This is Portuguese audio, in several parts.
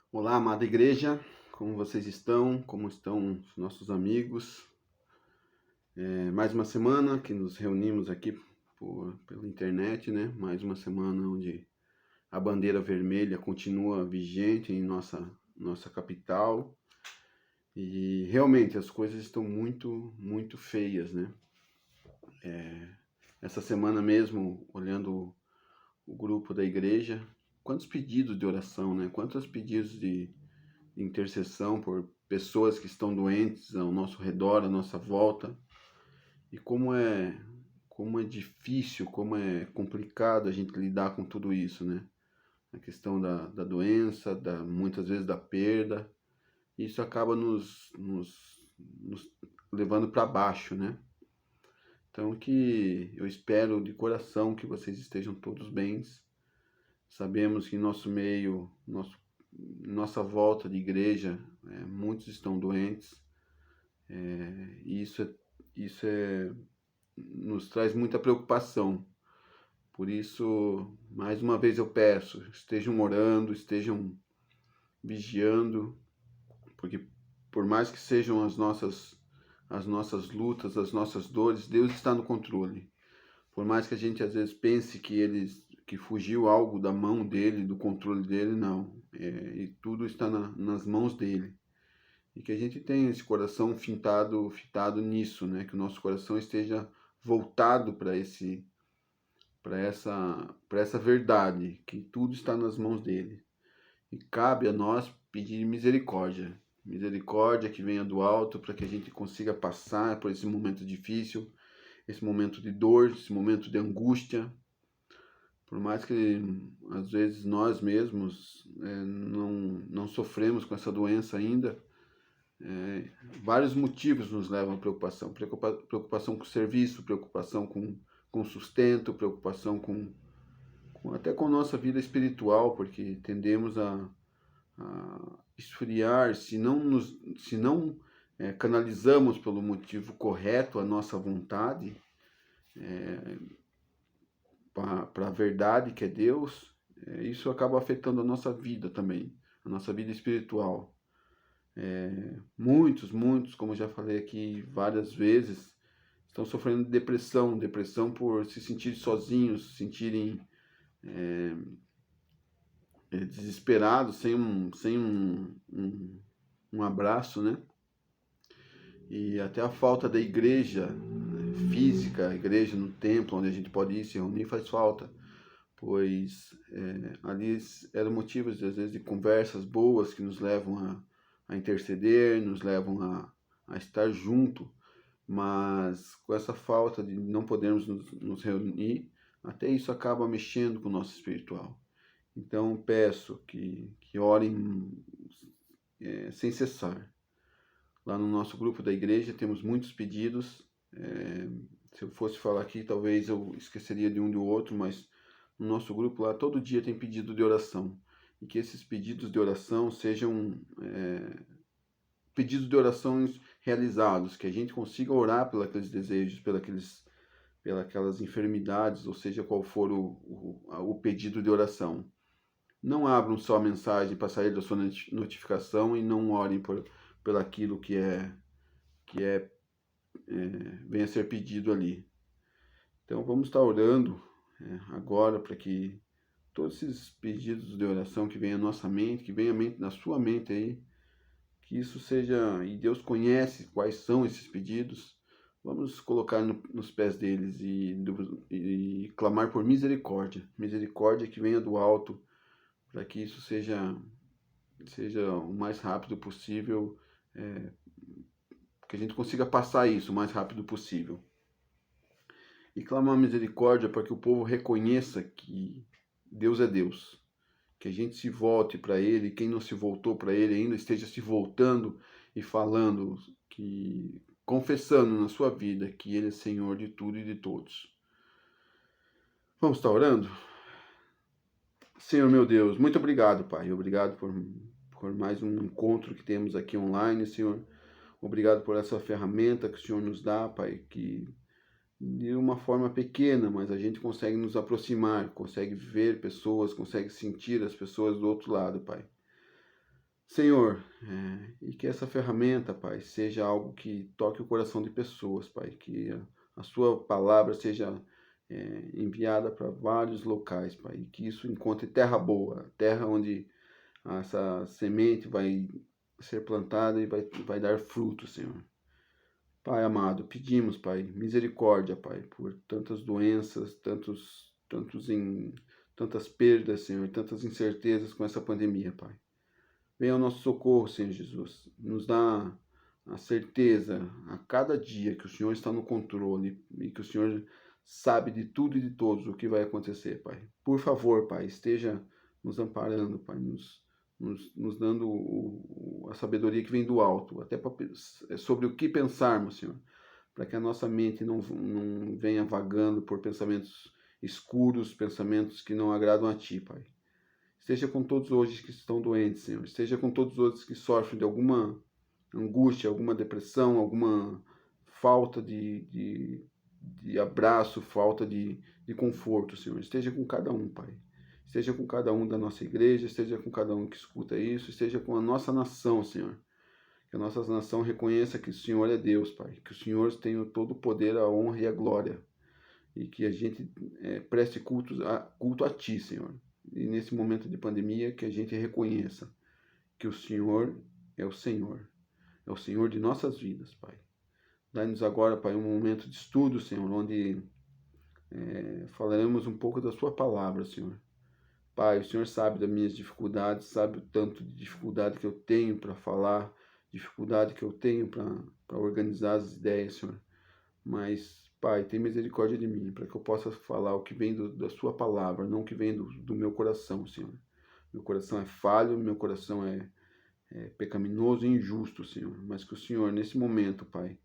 Olá, amada igreja, como vocês estão? Como estão os nossos amigos? Mais uma semana que nos reunimos aqui pela internet, né? Mais uma semana onde a bandeira vermelha continua vigente em nossa capital e realmente as coisas estão muito feias, né? Essa semana mesmo, olhando o grupo da igreja, quantos pedidos de oração, né? Quantos pedidos de intercessão por pessoas que estão doentes ao nosso redor, à nossa volta, e como é difícil, como é complicado a gente lidar com tudo isso, né? A questão da doença, muitas vezes da perda, isso acaba nos levando para baixo, né? Então que eu espero de coração que vocês estejam todos bens. Sabemos que em nosso meio, nossa volta de igreja, muitos estão doentes. E isso nos traz muita preocupação. Por isso, mais uma vez eu peço, estejam orando, estejam vigiando, porque por mais que sejam as nossas lutas, as nossas dores, Deus está no controle. Por mais que a gente às vezes pense que fugiu algo da mão dele, do controle dele, não. E tudo está nas mãos dele. E que a gente tenha esse coração fitado nisso, né? Que o nosso coração esteja voltado para essa verdade, que tudo está nas mãos dele. E cabe a nós pedir misericórdia. Misericórdia que venha do alto para que a gente consiga passar por esse momento difícil, esse momento de dor, esse momento de angústia. Por mais que às vezes nós mesmos não sofremos com essa doença ainda, vários motivos nos levam à preocupação. Preocupação com o serviço, preocupação com sustento, preocupação até com nossa vida espiritual, porque tendemos a esfriar se não canalizamos pelo motivo correto a nossa vontade para a verdade que é Deus. Isso acaba afetando a nossa vida também, a nossa vida espiritual. Muitos, como já falei aqui várias vezes, estão sofrendo de depressão por se sentirem sozinhos, se sentirem desesperados, sem um abraço, né? E até a falta da igreja física, a igreja no templo, onde a gente pode ir se reunir, faz falta. Pois ali eram motivos, às vezes, de conversas boas que nos levam a interceder, nos levam a estar junto, mas com essa falta de não podermos nos reunir, até isso acaba mexendo com o nosso espiritual. Então peço que orem sem cessar. Lá no nosso grupo da igreja temos muitos pedidos. Se eu fosse falar aqui, talvez eu esqueceria de um do outro, mas no nosso grupo lá todo dia tem pedido de oração. E que esses pedidos de oração sejam pedidos de orações realizados, que a gente consiga orar pelos aqueles desejos, pelas enfermidades, ou seja, qual for o pedido de oração. Não abram só a mensagem para sair da sua notificação e não orem pelo aquilo que venha a ser pedido ali. Então vamos estar orando agora para que todos esses pedidos de oração que vem à nossa mente, que venha na sua mente aí, que isso seja, e Deus conhece quais são esses pedidos, vamos colocar nos pés deles e clamar por misericórdia, misericórdia que venha do alto, para que isso seja o mais rápido possível, que a gente consiga passar isso o mais rápido possível. E clamar misericórdia para que o povo reconheça que Deus é Deus, que a gente se volte para Ele, quem não se voltou para Ele ainda esteja se voltando e falando, confessando na sua vida que Ele é Senhor de tudo e de todos. Vamos estar orando? Senhor meu Deus, muito obrigado, Pai. Obrigado por mais um encontro que temos aqui online, Senhor. Obrigado por essa ferramenta que o Senhor nos dá, Pai, que de uma forma pequena, mas a gente consegue nos aproximar, consegue ver pessoas, consegue sentir as pessoas do outro lado, Pai. Senhor, e que essa ferramenta, Pai, seja algo que toque o coração de pessoas, Pai, que a sua palavra seja enviada para vários locais, Pai, e que isso encontre terra boa, terra onde essa semente vai ser plantada e vai dar fruto, Senhor. Pai amado, pedimos, Pai, misericórdia, Pai, por tantas doenças, tantas perdas, Senhor, tantas incertezas com essa pandemia, Pai. Venha ao nosso socorro, Senhor Jesus. Nos dá a certeza a cada dia que o Senhor está no controle e que o Senhor sabe de tudo e de todos o que vai acontecer, Pai. Por favor, Pai, esteja nos amparando, Pai, nos dando a sabedoria que vem do alto, até sobre o que pensarmos, Senhor, para que a nossa mente não venha vagando por pensamentos escuros, pensamentos que não agradam a Ti, Pai. Esteja com todos hoje que estão doentes, Senhor. Esteja com todos os outros que sofrem de alguma angústia, alguma depressão, alguma falta de abraço, falta de conforto, Senhor. Esteja com cada um, Pai. Esteja com cada um da nossa igreja, esteja com cada um que escuta isso, esteja com a nossa nação, Senhor. Que a nossa nação reconheça que o Senhor é Deus, Pai. Que o Senhor tem todo o poder, a honra e a glória. E que a gente preste culto a Ti, Senhor. E nesse momento de pandemia, que a gente reconheça que o Senhor é o Senhor. É o Senhor de nossas vidas, Pai. Dá-nos agora, Pai, um momento de estudo, Senhor, onde falaremos um pouco da Sua palavra, Senhor. Pai, o Senhor sabe das minhas dificuldades, sabe o tanto de dificuldade que eu tenho para falar, dificuldade que eu tenho para organizar as ideias, Senhor. Mas, Pai, tem misericórdia de mim, para que eu possa falar o que vem da Sua palavra, não o que vem do meu coração, Senhor. Meu coração é falho, meu coração é pecaminoso e injusto, Senhor. Mas que o Senhor, nesse momento, Pai,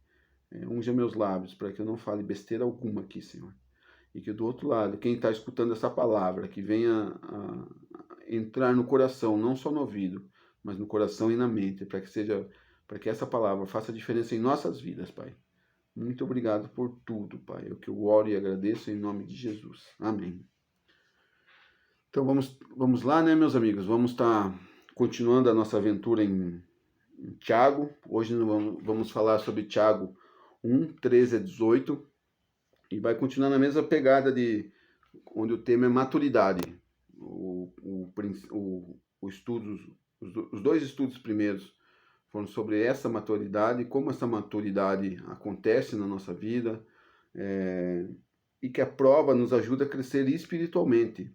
unja meus lábios, para que eu não fale besteira alguma aqui, Senhor. E que do outro lado, quem está escutando essa palavra, que venha a entrar no coração, não só no ouvido, mas no coração e na mente, para que essa palavra faça diferença em nossas vidas, Pai. Muito obrigado por tudo, Pai. É o que eu oro e agradeço em nome de Jesus. Amém. Então vamos lá, né, meus amigos? Vamos estar continuando a nossa aventura em Tiago. Hoje vamos falar sobre Tiago 1, 13 a 18. E vai continuar na mesma pegada onde o tema é maturidade. Os dois estudos primeiros foram sobre essa maturidade, como essa maturidade acontece na nossa vida, e que a prova nos ajuda a crescer espiritualmente.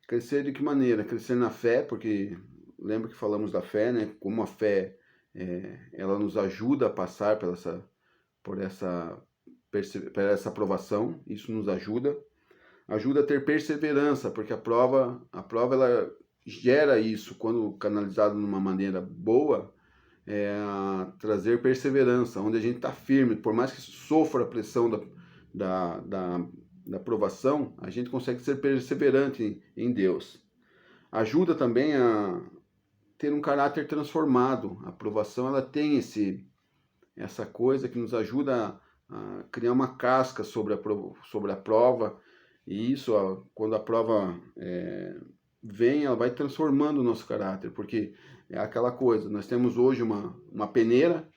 Crescer de que maneira? Crescer na fé, porque lembra que falamos da fé, né? Como a fé ela nos ajuda a passar por essa aprovação, isso nos ajuda a ter perseverança, porque a prova ela gera isso, quando canalizado de uma maneira boa, a trazer perseverança, onde a gente está firme, por mais que sofra a pressão da aprovação, a gente consegue ser perseverante em Deus. Ajuda também a ter um caráter transformado. A aprovação ela tem essa coisa que nos ajuda a criar uma casca sobre a prova, e isso, quando a prova vem, ela vai transformando o nosso caráter, porque é aquela coisa, nós temos hoje uma peneira,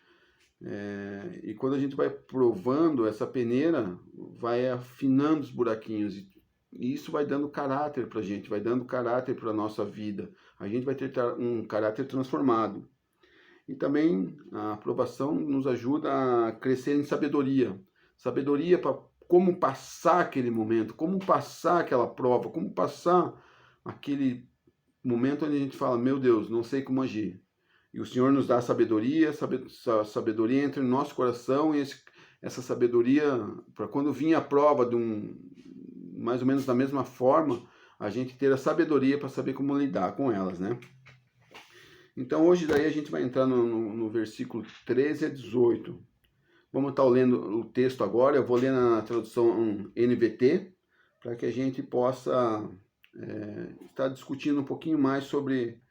e quando a gente vai provando, essa peneira vai afinando os buraquinhos, e isso vai dando caráter para a gente, vai dando caráter para a nossa vida, a gente vai ter um caráter transformado. E também a aprovação nos ajuda a crescer em sabedoria. Sabedoria para como passar aquele momento, como passar aquela prova, como passar aquele momento onde a gente fala, meu Deus, não sei como agir. E o Senhor nos dá sabedoria, sabedoria entra em nosso coração, e essa sabedoria, para quando vir a prova mais ou menos da mesma forma, a gente ter a sabedoria para saber como lidar com elas, né? Então hoje daí a gente vai entrar no versículo 13 a 18. Vamos estar lendo o texto agora, eu vou ler na tradução NVT, para que a gente possa estar discutindo um pouquinho mais sobre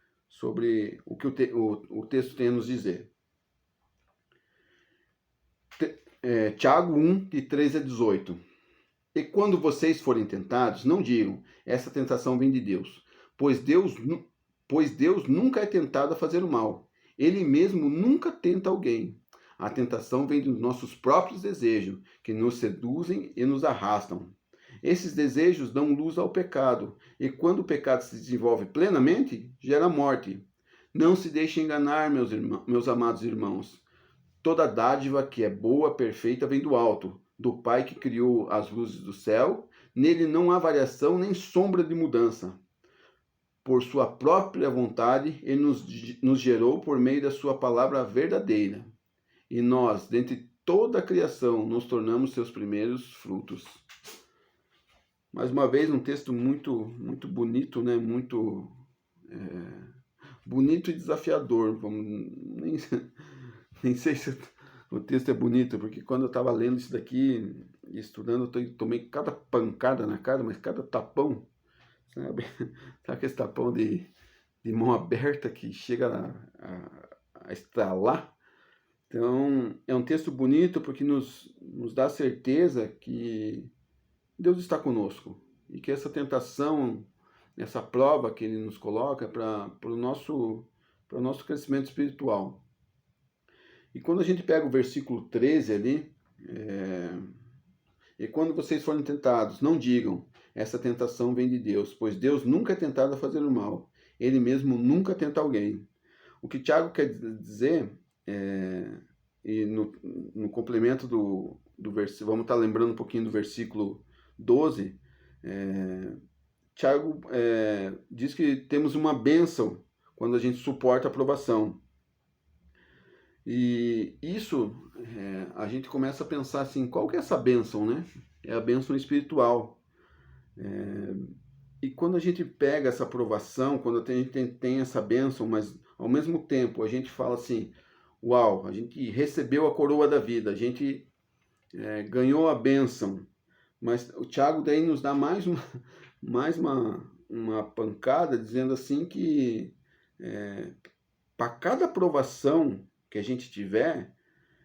o que o texto tem a nos dizer. Tiago 1, de 13 a 18. E quando vocês forem tentados, não digam, essa tentação vem de Deus, pois Deus pois Deus nunca é tentado a fazer o mal. Ele mesmo nunca tenta alguém. A tentação vem dos nossos próprios desejos, que nos seduzem e nos arrastam. Esses desejos dão luz ao pecado, e quando o pecado se desenvolve plenamente, gera morte. Não se deixe enganar, meus amados irmãos. Toda dádiva que é boa, perfeita, vem do alto, do Pai que criou as luzes do céu. Nele não há variação nem sombra de mudança. Por sua própria vontade, ele nos gerou por meio da sua palavra verdadeira. E nós, dentre toda a criação, nos tornamos seus primeiros frutos. Mais uma vez, um texto muito bonito, né? Muito bonito e desafiador. Nem sei se o texto é bonito, porque quando eu estava lendo isso daqui, estudando, eu tomei cada pancada na cara, mas cada tapão, sabe? Sabe aquele tapão de mão aberta que chega a estralar? Então, é um texto bonito porque nos dá certeza que Deus está conosco e que essa tentação, essa prova que Ele nos coloca para o nosso crescimento espiritual. E quando a gente pega o versículo 13 ali, e quando vocês forem tentados, não digam, essa tentação vem de Deus, pois Deus nunca é tentado a fazer o mal. Ele mesmo nunca tenta alguém. O que Tiago quer dizer, e no complemento do versículo, vamos estar lembrando um pouquinho do versículo 12, Tiago diz que temos uma bênção quando a gente suporta a provação. E isso, a gente começa a pensar assim, qual que é essa bênção, né? É a bênção espiritual. E quando a gente pega essa aprovação, quando a gente tem essa bênção, mas ao mesmo tempo a gente fala assim, uau, a gente recebeu a coroa da vida, a gente ganhou a bênção. Mas o Tiago daí nos dá mais uma pancada, dizendo assim que para cada aprovação que a gente tiver,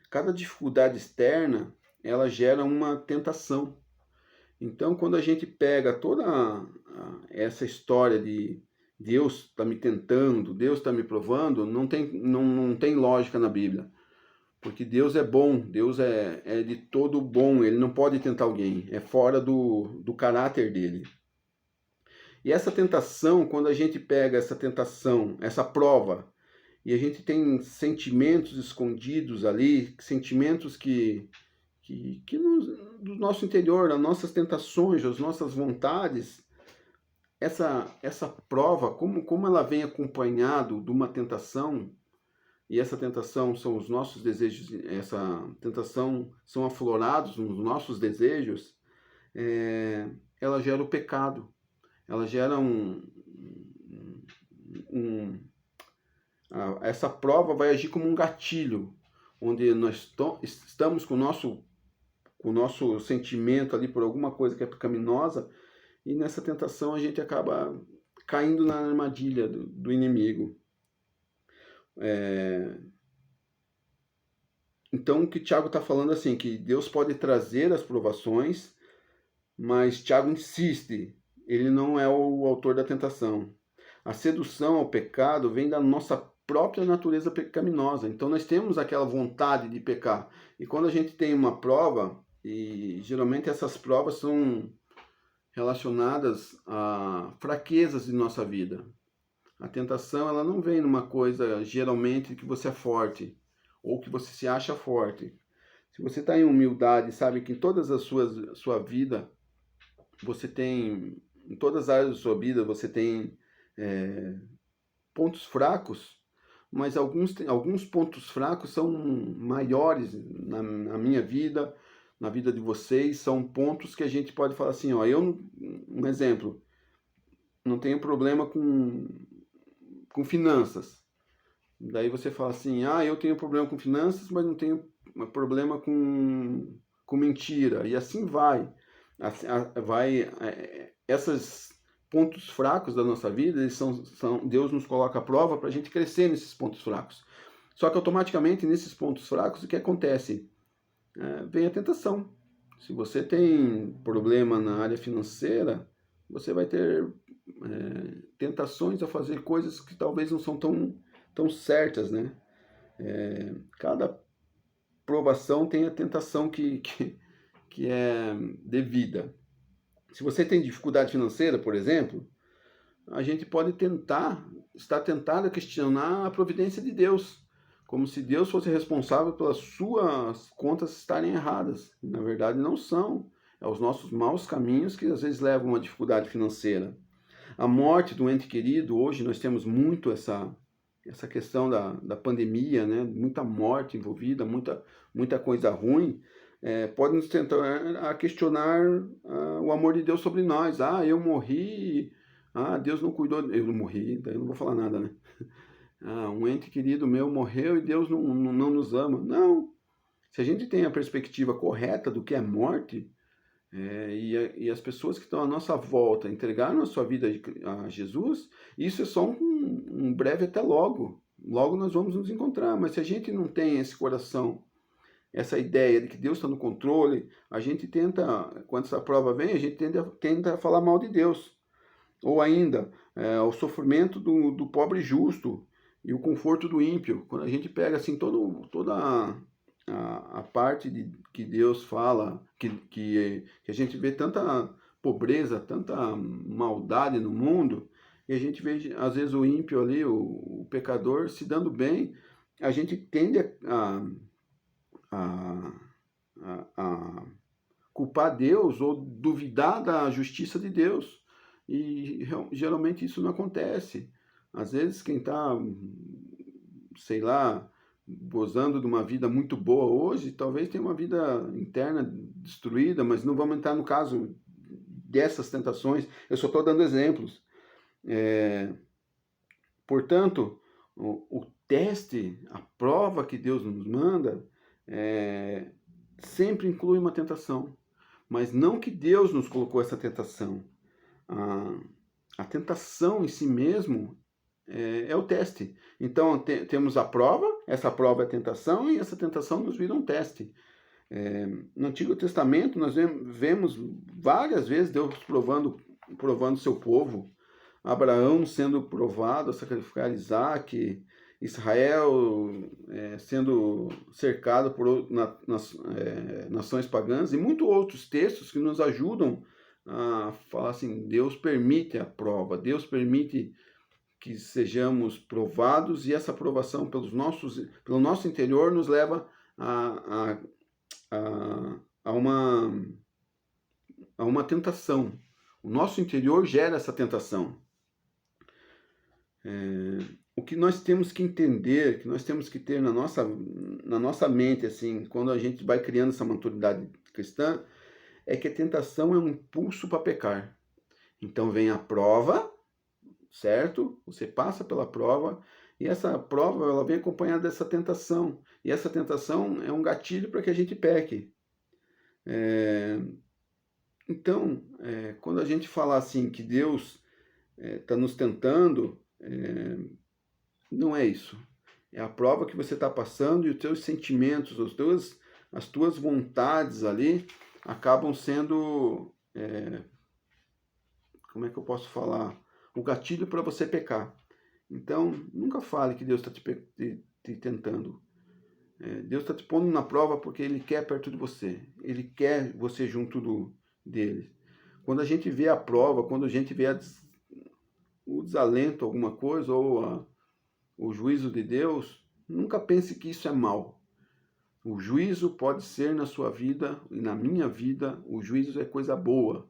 cada dificuldade externa, ela gera uma tentação. Então, quando a gente pega toda essa história de Deus está me tentando, Deus está me provando, não tem lógica na Bíblia. Porque Deus é bom, Deus é de todo bom, Ele não pode tentar alguém, é fora do caráter dele. E essa tentação, quando a gente pega essa tentação, essa prova, e a gente tem sentimentos escondidos ali, sentimentos que do nosso interior, as nossas tentações, as nossas vontades, essa prova, como ela vem acompanhado de uma tentação, e essa tentação são os nossos desejos, essa tentação são aflorados nos nossos desejos, ela gera o pecado, ela gera essa prova vai agir como um gatilho, onde nós estamos com o nosso sentimento ali por alguma coisa que é pecaminosa, e nessa tentação a gente acaba caindo na armadilha do inimigo. Então o que Tiago está falando assim, que Deus pode trazer as provações, mas Tiago insiste, ele não é o autor da tentação. A sedução ao pecado vem da nossa própria natureza pecaminosa. Então nós temos aquela vontade de pecar. E quando a gente tem uma prova, e geralmente essas provas são relacionadas a fraquezas de nossa vida. A tentação, ela não vem numa coisa, geralmente, que você é forte, ou que você se acha forte. Se você está em humildade, sabe que em todas as sua vida, você tem, em todas as áreas da sua vida, você tem pontos fracos, mas alguns pontos fracos são maiores na minha vida, na vida de vocês, são pontos que a gente pode falar assim, ó, um exemplo, não tenho problema com finanças. Daí você fala assim, eu tenho problema com finanças, mas não tenho problema com mentira. E assim vai. Esses pontos fracos da nossa vida, eles Deus nos coloca à prova para a gente crescer nesses pontos fracos. Só que automaticamente, nesses pontos fracos, o que acontece? Vem a tentação. Se você tem problema na área financeira, você vai ter tentações a fazer coisas que talvez não são tão certas, né? Cada provação tem a tentação que é devida. Se você tem dificuldade financeira, por exemplo, a gente pode estar tentado a questionar a providência de Deus, como se Deus fosse responsável pelas suas contas estarem erradas. Na verdade, não são. É os nossos maus caminhos que às vezes levam a uma dificuldade financeira. A morte do ente querido, hoje nós temos muito essa questão da pandemia, né? Muita morte envolvida, muita coisa ruim, pode nos tentar a questionar o amor de Deus sobre nós. Eu morri, Deus não cuidou, eu não morri, então eu não vou falar nada, né? Um ente querido meu morreu e Deus não nos ama. Não, se a gente tem a perspectiva correta do que é morte, e as pessoas que estão à nossa volta entregaram a sua vida a Jesus, isso é só um breve até logo. Logo nós vamos nos encontrar. Mas se a gente não tem esse coração, essa ideia de que Deus está no controle, a gente tenta, quando essa prova vem, a gente tenta falar mal de Deus. Ou ainda, o sofrimento do pobre justo e o conforto do ímpio. Quando a gente pega assim toda a parte que Deus fala, que a gente vê tanta pobreza, tanta maldade no mundo, e a gente vê, às vezes, o ímpio ali, o pecador, se dando bem, a gente tende a culpar Deus ou duvidar da justiça de Deus. E geralmente isso não acontece. Às vezes quem está, sei lá, gozando de uma vida muito boa hoje, talvez tenha uma vida interna destruída, mas não vamos entrar no caso dessas tentações. Eu só estou dando exemplos. Portanto, o teste, a prova que Deus nos manda, sempre inclui uma tentação. Mas não que Deus nos colocou essa tentação. A tentação em si mesmo é o teste. Então, temos a prova, essa prova é a tentação, e essa tentação nos vira um teste. No Antigo Testamento, nós vemos várias vezes Deus provando seu povo. Abraão sendo provado a sacrificar Isaac, Israel sendo cercado por nações pagãs, e muitos outros textos que nos ajudam a falar assim, Deus permite a prova, Deus permite que sejamos provados, e essa provação pelo nosso interior nos leva a uma tentação. O nosso interior gera essa tentação. O que nós temos que entender, que nós temos que ter na nossa mente, assim, quando a gente vai criando essa maturidade cristã, é que a tentação é um impulso para pecar. Então vem a prova, certo? Você passa pela prova, e essa prova ela vem acompanhada dessa tentação. E essa tentação é um gatilho para que a gente peque. Então, quando a gente fala assim que Deus está nos tentando, não é isso. É a prova que você está passando, e os teus sentimentos, as tuas vontades ali acabam sendo, como é que eu posso falar? O gatilho para você pecar. Então, nunca fale que Deus está te tentando. Deus está te pondo na prova porque Ele quer perto de você. Ele quer você junto dele. Quando a gente vê a prova, quando a gente vê o desalento, alguma coisa, ou o juízo de Deus, nunca pense que isso é mal. O juízo pode ser na sua vida e na minha vida, o juízo é coisa boa.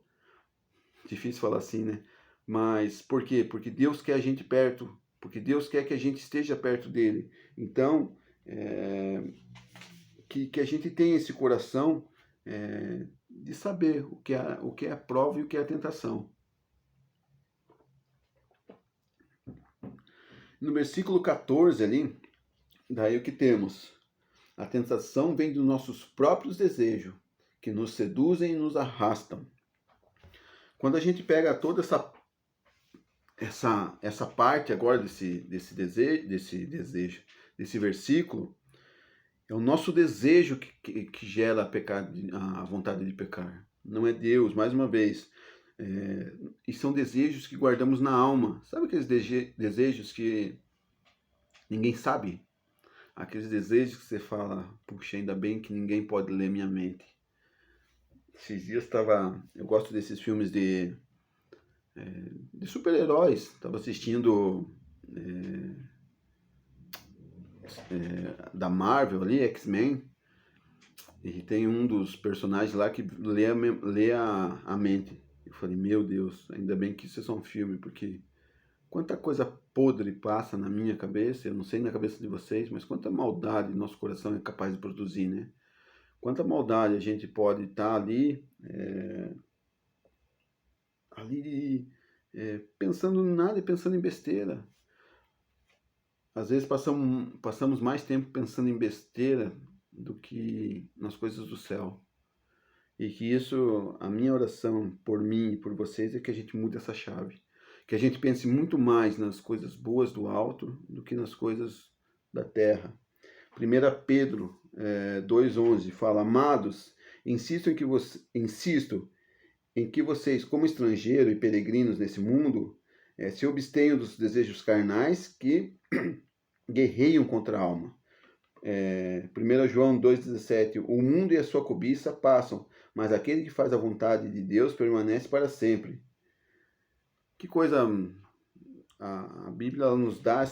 Difícil falar assim, né? Mas por quê? Porque Deus quer a gente perto, porque Deus quer que a gente esteja perto dele. Então, que a gente tenha esse coração de saber o que é a prova e o que é a tentação. No versículo 14 ali, daí o que temos? A tentação vem dos nossos próprios desejos, que nos seduzem e nos arrastam. Quando a gente pega toda essa parte agora desse versículo, é o nosso desejo que gera a vontade de pecar. Não é Deus, mais uma vez. E são desejos que guardamos na alma. Sabe aqueles desejos que ninguém sabe? Aqueles desejos que você fala, puxa, ainda bem que ninguém pode ler minha mente. Esses dias eu gosto desses filmes de super-heróis. Estava assistindo da Marvel ali, X-Men. E tem um dos personagens lá que lê a mente. Eu falei, meu Deus, ainda bem que isso é só um filme, porque quanta coisa podre passa na minha cabeça, eu não sei na cabeça de vocês, mas quanta maldade nosso coração é capaz de produzir, né? Quanta maldade a gente pode estar ali, pensando em nada e pensando em besteira. Às vezes passamos mais tempo pensando em besteira do que nas coisas do céu. E que isso, a minha oração por mim e por vocês é que a gente mude essa chave. Que a gente pense muito mais nas coisas boas do alto do que nas coisas da terra. 1 Pedro 2,11 fala, amados, insisto em que vocês, como estrangeiros e peregrinos nesse mundo, se abstenham dos desejos carnais que guerreiam contra a alma. 1 João 2,17 o mundo e a sua cobiça passam, mas aquele que faz a vontade de Deus permanece para sempre. Que coisa, a Bíblia ela nos dá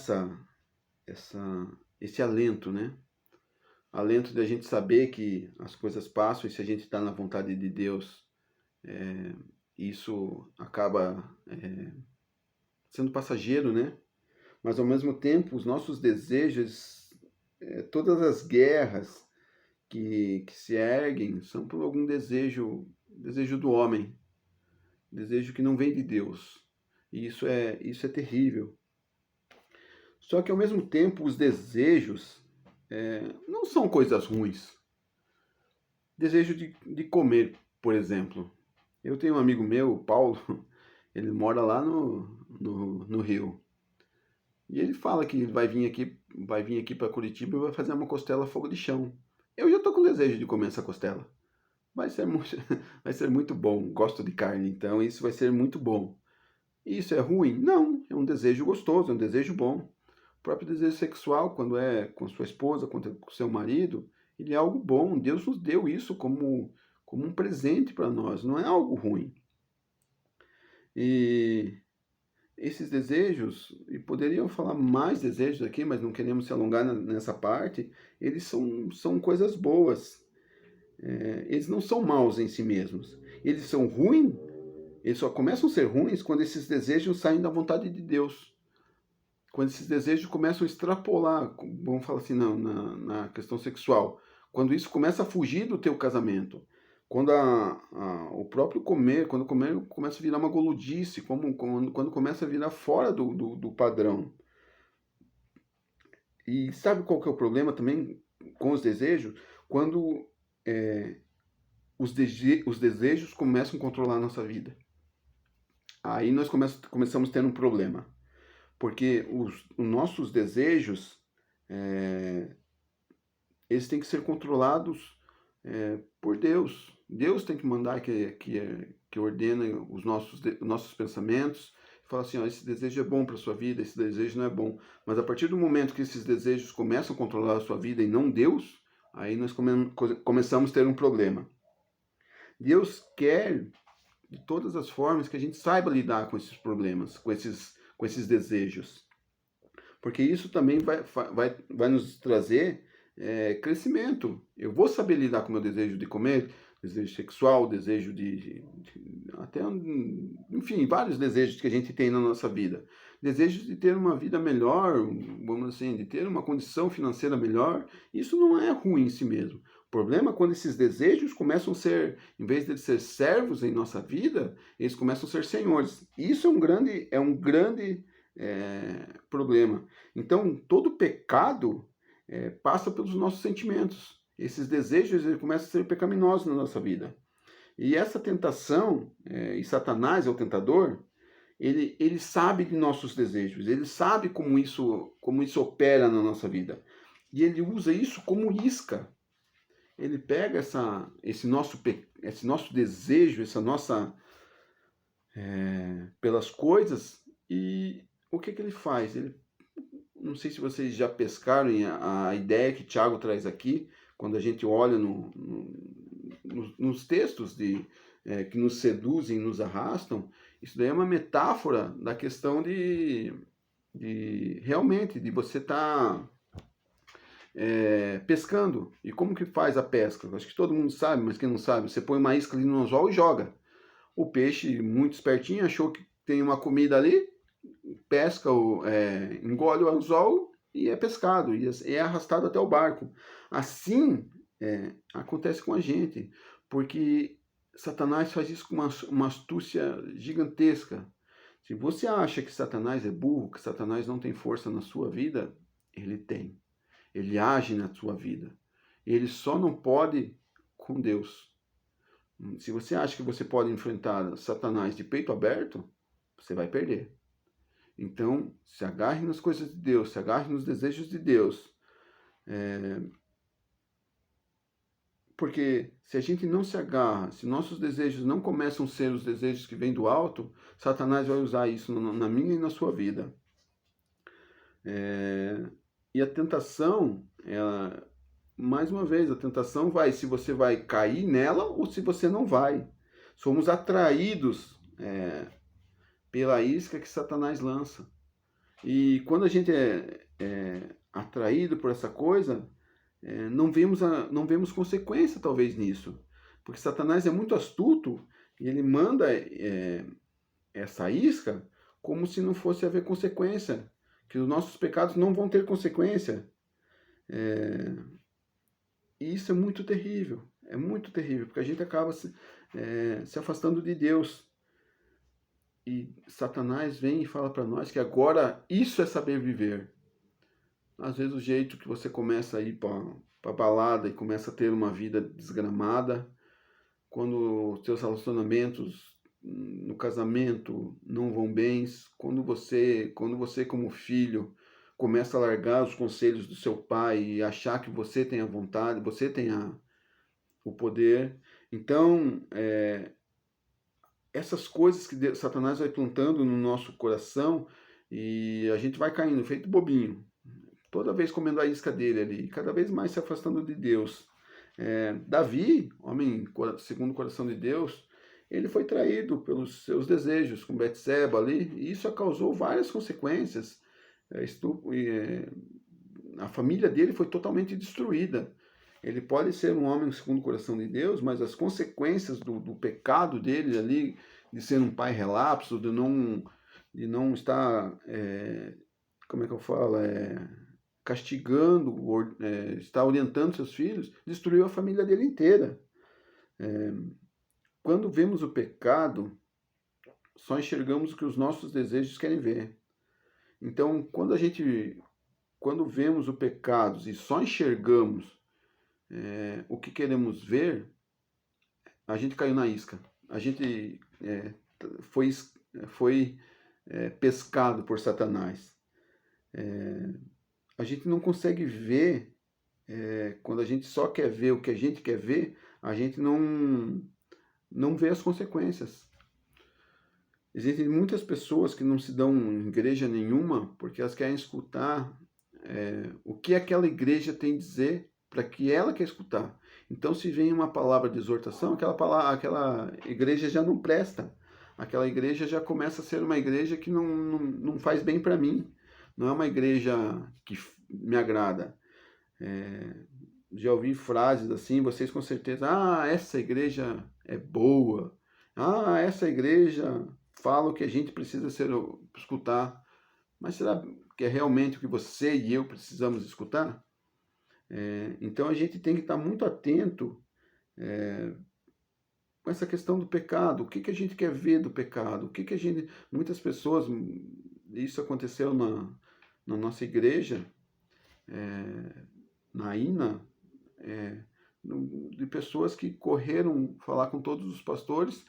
esse alento, né? Alento de a gente saber que as coisas passam e se a gente está na vontade de Deus, isso acaba sendo passageiro, né? Mas ao mesmo tempo, os nossos desejos, todas as guerras que se erguem são por algum desejo do homem, desejo que não vem de Deus. E isso é terrível. Só que ao mesmo tempo os desejos não são coisas ruins. Desejo de comer, por exemplo. Eu tenho um amigo meu, o Paulo, ele mora lá no Rio. E ele fala que vai vir aqui para Curitiba e vai fazer uma costela a fogo de chão. Eu já estou com desejo de comer essa costela. Vai ser muito bom. Gosto de carne, então isso vai ser muito bom. Isso é ruim? Não, é um desejo gostoso, é um desejo bom. O próprio desejo sexual, quando é com sua esposa, com seu marido, ele é algo bom. Deus nos deu isso como um presente para nós, não é algo ruim. E esses desejos, e poderiam falar mais desejos aqui, mas não queremos se alongar nessa parte, eles são coisas boas. Eles não são maus em si mesmos. Eles são ruins, eles só começam a ser ruins quando esses desejos saem da vontade de Deus. Quando esses desejos começam a extrapolar, vamos falar assim, na questão sexual. Quando isso começa a fugir do teu casamento. Quando o próprio comer, quando comer começa a virar uma guludice, quando começa a virar fora do padrão. E sabe qual que é o problema também com os desejos? Quando os desejos começam a controlar a nossa vida. Aí nós começamos a ter um problema. Porque os nossos desejos, eles têm que ser controlados por Deus. Deus tem que mandar que ordene os nossos pensamentos. Fala assim, ó, esse desejo é bom para a sua vida, esse desejo não é bom. Mas a partir do momento que esses desejos começam a controlar a sua vida e não Deus, aí nós começamos a ter um problema. Deus quer, de todas as formas, que a gente saiba lidar com esses problemas, com esses desejos. Porque isso também vai nos trazer crescimento. Eu vou saber lidar com o meu desejo de comer, desejo sexual, desejo até, enfim, vários desejos que a gente tem na nossa vida. Desejos de ter uma vida melhor, vamos assim, de ter uma condição financeira melhor. Isso não é ruim em si mesmo. O problema é quando esses desejos começam a ser, em vez de ser servos em nossa vida, eles começam a ser senhores. Isso é um grande problema. Então, todo pecado passa pelos nossos sentimentos. Esses desejos eles começam a ser pecaminosos na nossa vida. E essa tentação, e Satanás é o tentador, ele sabe de nossos desejos, ele sabe como isso opera na nossa vida. E ele usa isso como isca. Ele pega esse nosso desejo, essa nossa pelas coisas. E o que ele faz? Não sei se vocês já pescaram a ideia que Tiago traz aqui, quando a gente olha nos textos que nos seduzem, nos arrastam. Isso daí é uma metáfora da questão realmente de você estar pescando. E como que faz a pesca? Acho que todo mundo sabe, mas quem não sabe, você põe uma isca ali no anzol e joga. O peixe, muito espertinho, achou que tem uma comida ali, pesca, engole o anzol e é pescado, e é arrastado até o barco. Assim acontece com a gente, porque Satanás faz isso com uma astúcia gigantesca. Se você acha que Satanás é burro, que Satanás não tem força na sua vida, ele tem. Ele age na sua vida. Ele só não pode com Deus. Se você acha que você pode enfrentar Satanás de peito aberto, você vai perder. Então, se agarre nas coisas de Deus, se agarre nos desejos de Deus. Porque se a gente não se agarra, se nossos desejos não começam a ser os desejos que vêm do alto, Satanás vai usar isso na minha e na sua vida. E a tentação, mais uma vez, a tentação vai se você vai cair nela ou se você não vai. Somos atraídos pela isca que Satanás lança. E quando a gente é atraído por essa coisa, não vemos consequência talvez nisso. Porque Satanás é muito astuto e ele manda essa isca como se não fosse haver consequência. Que os nossos pecados não vão ter consequência. E isso é muito terrível, porque a gente acaba se afastando de Deus. E Satanás vem e fala para nós que agora isso é saber viver. Às vezes o jeito que você começa a ir para balada e começa a ter uma vida desgramada, quando os seus relacionamentos no casamento não vão bem, quando você como filho começa a largar os conselhos do seu pai e achar que você tem a vontade, você tem o poder. Então, essas coisas que Satanás vai plantando no nosso coração e a gente vai caindo, feito bobinho. Toda vez comendo a isca dele ali, cada vez mais se afastando de Deus. Davi, homem segundo o coração de Deus, ele foi traído pelos seus desejos com Betseba ali, e isso causou várias consequências. A família dele foi totalmente destruída. Ele pode ser um homem segundo o coração de Deus, mas as consequências do pecado dele ali, de ser um pai relapso, de não estar, como é que eu falo, castigando, estar orientando seus filhos, destruiu a família dele inteira. Quando vemos o pecado, só enxergamos o que os nossos desejos querem ver. Então, quando vemos o pecado e só enxergamos o que queremos ver, a gente caiu na isca. A gente foi pescado por Satanás. A gente não consegue ver, quando a gente só quer ver o que a gente quer ver, a gente não vê as consequências. Existem muitas pessoas que não se dão em igreja nenhuma porque elas querem escutar o que aquela igreja tem a dizer para que ela quer escutar. Então, se vem uma palavra de exortação, aquela igreja já não presta. Aquela igreja já começa a ser uma igreja que não faz bem para mim. Não é uma igreja que me agrada. Já ouvi frases assim, vocês com certeza, essa igreja é boa. Essa igreja fala o que a gente precisa escutar. Mas será que é realmente o que você e eu precisamos escutar? Então a gente tem que estar muito atento com essa questão do pecado. O que a gente quer ver do pecado? O que a gente... Muitas pessoas, isso aconteceu na nossa igreja, na INA, de pessoas que correram falar com todos os pastores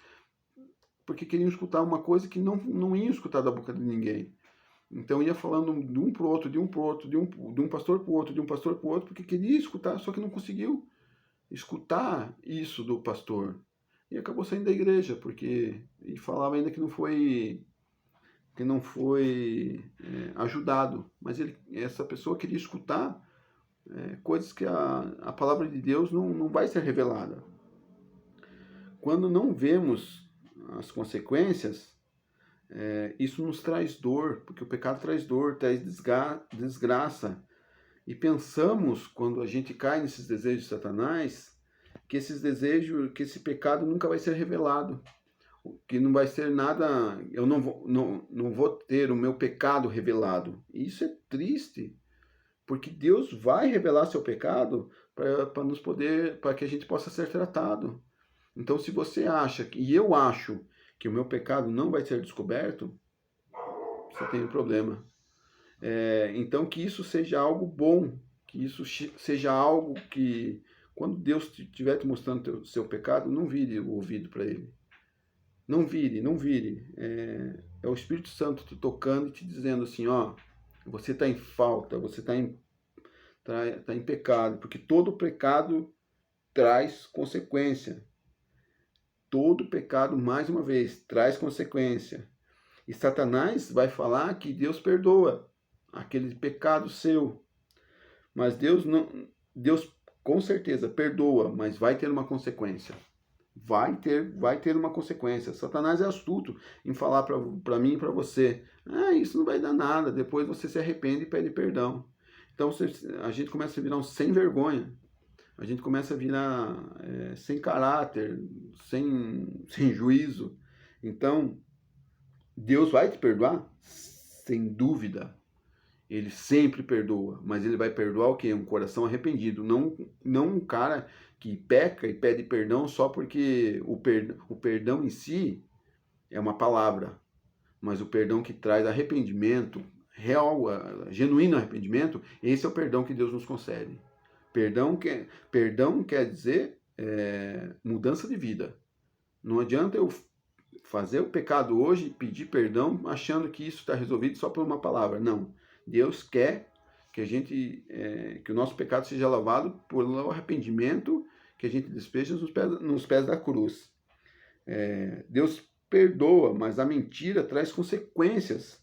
porque queriam escutar uma coisa que não iam escutar da boca de ninguém. Então ia falando de um para o outro, de um para o outro, de um pastor para o outro, de um pastor para o outro, porque queria escutar, só que não conseguiu escutar isso do pastor. e acabou saindo da igreja, e falava ainda que não foi ajudado. Mas essa pessoa queria escutar coisas que a palavra de Deus não vai ser revelada. Quando não vemos as consequências, isso nos traz dor, porque o pecado traz dor, traz desgraça. E pensamos, quando a gente cai nesses desejos de Satanás, que esse pecado nunca vai ser revelado, que não vai ser nada, eu não vou ter o meu pecado revelado. E isso é triste, porque Deus vai revelar seu pecado para que a gente possa ser tratado. Então, se você acha, e eu acho, que o meu pecado não vai ser descoberto, você tem um problema. Então, que isso seja algo bom, que isso seja algo que, quando Deus estiver te mostrando o seu pecado, não vire o ouvido para ele. Não vire, não vire. É o Espírito Santo te tocando e te dizendo assim, ó, você está em falta, você está em pecado, porque todo pecado traz consequência. Todo pecado, mais uma vez, traz consequência. E Satanás vai falar que Deus perdoa aquele pecado seu. Mas Deus com certeza perdoa, mas vai ter uma consequência. Vai ter uma consequência. Satanás é astuto em falar para mim e para você, isso não vai dar nada, depois você se arrepende e pede perdão. Então a gente começa a virar um sem vergonha, a gente começa a virar sem caráter, sem juízo. Então, Deus vai te perdoar? Sem dúvida. Ele sempre perdoa, mas ele vai perdoar o quê? Um coração arrependido, não um cara que peca e pede perdão só porque o perdão em si é uma palavra, mas o perdão que traz arrependimento, real, genuíno arrependimento, esse é o perdão que Deus nos concede. Perdão quer dizer mudança de vida. Não adianta eu fazer o pecado hoje e pedir perdão achando que isso está resolvido só por uma palavra. Não. Deus quer que que o nosso pecado seja lavado por um arrependimento que a gente despeja nos pés da cruz. Deus perdoa, mas a mentira traz consequências.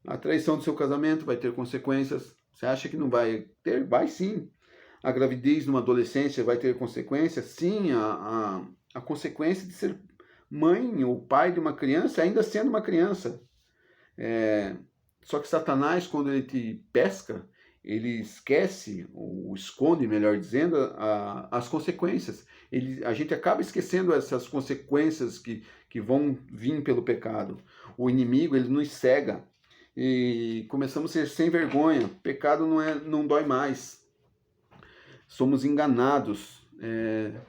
A traição do seu casamento vai ter consequências. Você acha que não vai ter? Vai sim. A gravidez numa adolescência vai ter consequências? Sim, a consequência de ser mãe ou pai de uma criança, ainda sendo uma criança. Só que Satanás, quando ele te pesca, ele esquece, ou esconde, melhor dizendo, as consequências. A gente acaba esquecendo essas consequências que vão vir pelo pecado. O inimigo, ele nos cega. E começamos a ser sem vergonha. Pecado não dói mais. Somos enganados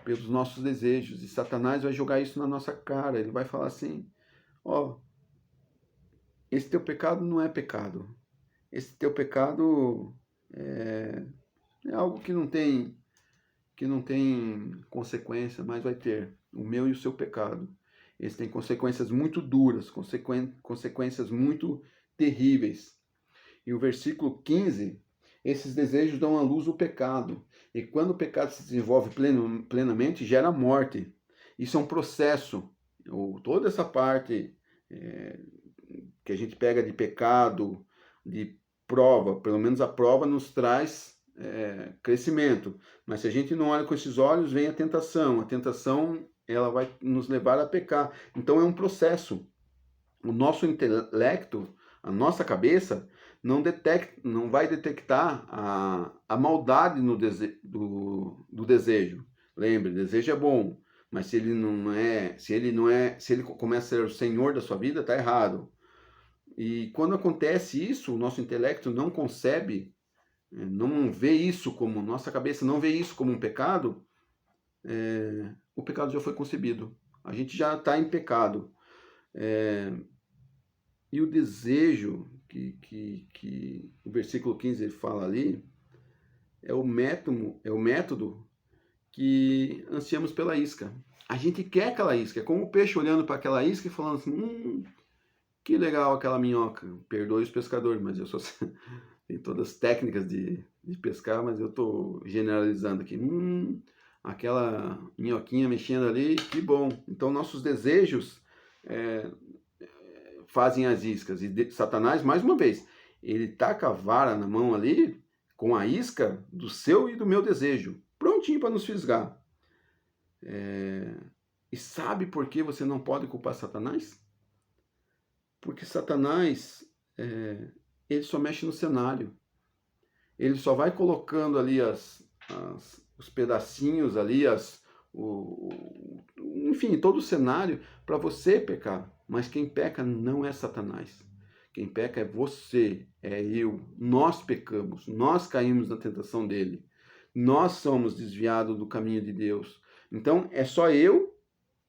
pelos nossos desejos. E Satanás vai jogar isso na nossa cara. Ele vai falar assim, esse teu pecado não é pecado. Esse teu pecado é algo que não tem consequência, mas vai ter. O meu e o seu pecado. Eles têm consequências muito duras, consequências muito terríveis. E o versículo 15, esses desejos dão à luz o pecado. E quando o pecado se desenvolve plenamente, gera morte. Isso é um processo. Toda essa parte que a gente pega de pecado, de prova, pelo menos a prova nos traz crescimento. Mas se a gente não olha com esses olhos, vem a tentação. A tentação, ela vai nos levar a pecar. Então é um processo. O nosso intelecto, a nossa cabeça, não vai detectar a maldade do desejo. Lembre, desejo é bom, mas se ele começa a ser o senhor da sua vida, está errado. E quando acontece isso, o nosso intelecto não concebe, não vê isso como, nossa cabeça não vê isso como um pecado, o pecado já foi concebido. A gente já está em pecado. E o desejo que o versículo 15 fala ali é o método que ansiamos pela isca. A gente quer aquela isca, é como o peixe olhando para aquela isca e falando assim, que legal aquela minhoca. Perdoe os pescadores, mas eu sou tem todas as técnicas de pescar, mas eu estou generalizando aqui. aquela minhoquinha mexendo ali, que bom. Então nossos desejos fazem as iscas. E Satanás, mais uma vez, ele taca a vara na mão ali, com a isca do seu e do meu desejo, prontinho para nos fisgar. E sabe por que você não pode culpar Satanás? Porque Satanás, ele só mexe no cenário. Ele só vai colocando ali os pedacinhos ali, enfim, todo o cenário para você pecar. Mas quem peca não é Satanás. Quem peca é você, é eu. Nós pecamos, nós caímos na tentação dele. Nós somos desviados do caminho de Deus. Então é só eu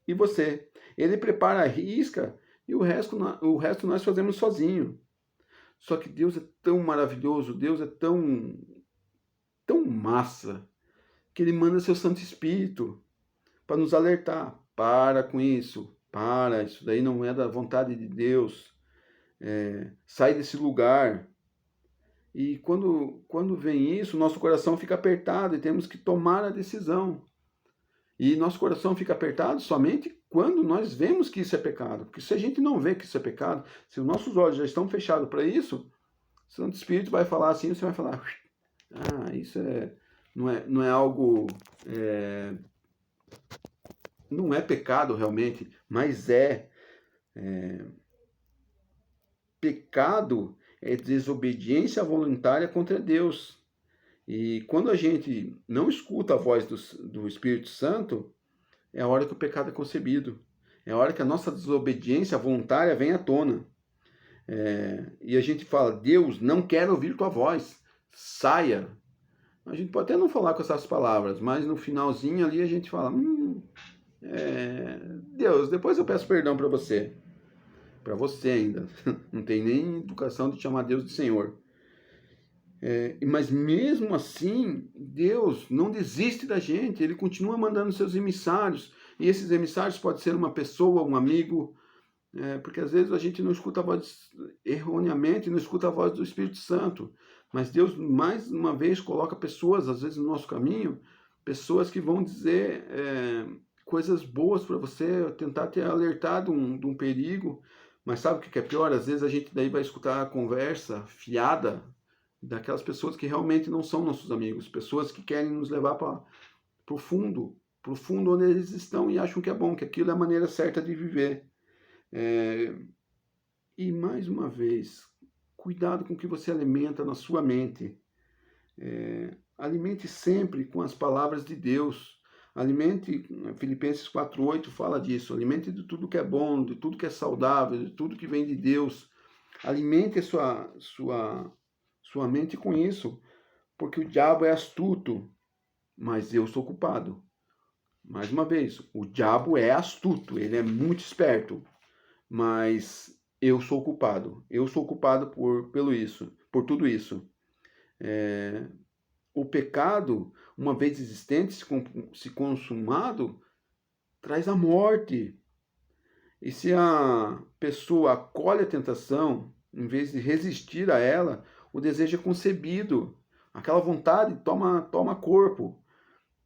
e você. Ele prepara a risca e o resto nós fazemos sozinho. Só que Deus é tão maravilhoso, Deus é tão massa, que ele manda seu Santo Espírito para nos alertar. Para com isso, isso daí não é da vontade de Deus. Sai desse lugar. E quando vem isso, nosso coração fica apertado e temos que tomar a decisão. E nosso coração fica apertado somente quando nós vemos que isso é pecado. Porque se a gente não vê que isso é pecado, se os nossos olhos já estão fechados para isso, o Santo Espírito vai falar assim, você vai falar, isso não é algo, não é pecado realmente, mas pecado é desobediência voluntária contra Deus. E quando a gente não escuta a voz do Espírito Santo, é a hora que o pecado é concebido. É a hora que a nossa desobediência voluntária vem à tona. E a gente fala, Deus, não quero ouvir tua voz, saia. A gente pode até não falar com essas palavras, mas no finalzinho ali a gente fala, Deus, depois eu peço perdão para você. Para você ainda. Não tem nem educação de chamar Deus de Senhor. Mas mesmo assim, Deus não desiste da gente. Ele continua mandando seus emissários. E esses emissários podem ser uma pessoa, um amigo, porque às vezes a gente não escuta a voz erroneamente, não escuta a voz do Espírito Santo. Mas Deus, mais uma vez, coloca pessoas, às vezes, no nosso caminho, pessoas que vão dizer coisas boas para você, tentar te alertar de um perigo. Mas sabe o que é pior? Às vezes a gente daí vai escutar a conversa fiada daquelas pessoas que realmente não são nossos amigos, pessoas que querem nos levar para o fundo onde eles estão e acham que é bom, que aquilo é a maneira certa de viver. E mais uma vez, cuidado com o que você alimenta na sua mente. Alimente sempre com as palavras de Deus. Alimente, Filipenses 4:8 fala disso, alimente de tudo que é bom, de tudo que é saudável, de tudo que vem de Deus. Alimente a sua mente com isso, porque o diabo é astuto, mas eu sou culpado. Mais uma vez, o diabo é astuto, ele é muito esperto, mas eu sou culpado. Eu sou culpado por tudo isso. O pecado, uma vez existente, se consumado, traz a morte. E se a pessoa acolhe a tentação, em vez de resistir a ela, o desejo é concebido. Aquela vontade toma corpo.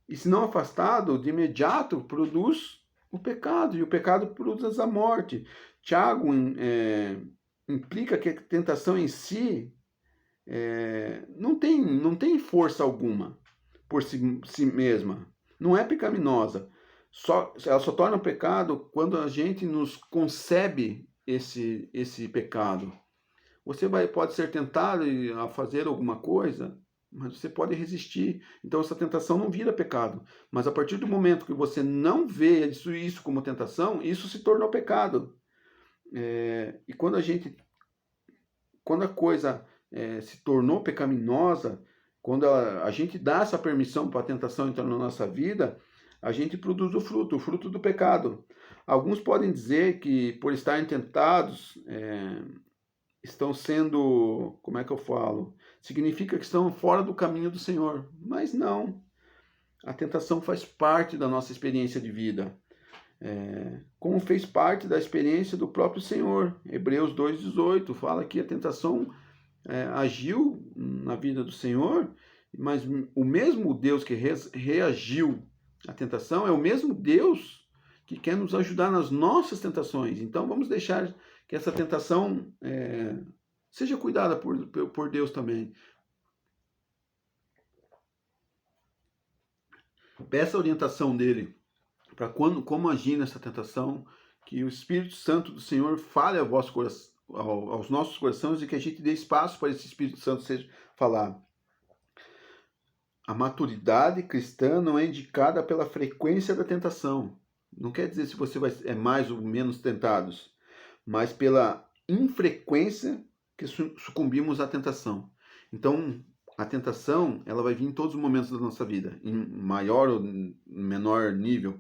E se não afastado, de imediato produz o pecado. E o pecado produz a morte. Tiago implica que a tentação em si não tem força alguma por si mesma. Não é pecaminosa. Ela só torna pecado quando a gente nos concebe esse pecado. Você pode ser tentado a fazer alguma coisa, mas você pode resistir. Então essa tentação não vira pecado. Mas a partir do momento que você não vê isso como tentação, isso se tornou pecado. E quando a coisa se tornou pecaminosa, quando a gente dá essa permissão para a tentação entrar na nossa vida, a gente produz o fruto do pecado. Alguns podem dizer que por estarem tentados, estão sendo, como é que eu falo? Significa que estão fora do caminho do Senhor. Mas não. A tentação faz parte da nossa experiência de vida. Como fez parte da experiência do próprio Senhor. Hebreus 2,18 fala que a tentação agiu na vida do Senhor, mas o mesmo Deus que reagiu A tentação é o mesmo Deus que quer nos ajudar nas nossas tentações. Então vamos deixar que essa tentação seja cuidada por Deus também. Peça a orientação dele para como agir nessa tentação, que o Espírito Santo do Senhor fale ao vosso coração, aos nossos corações, e que a gente dê espaço para esse Espírito Santo falar. A maturidade cristã não é indicada pela frequência da tentação. Não quer dizer se você é mais ou menos tentados, mas pela infrequência que sucumbimos à tentação. Então, a tentação, ela vai vir em todos os momentos da nossa vida, em maior ou menor nível.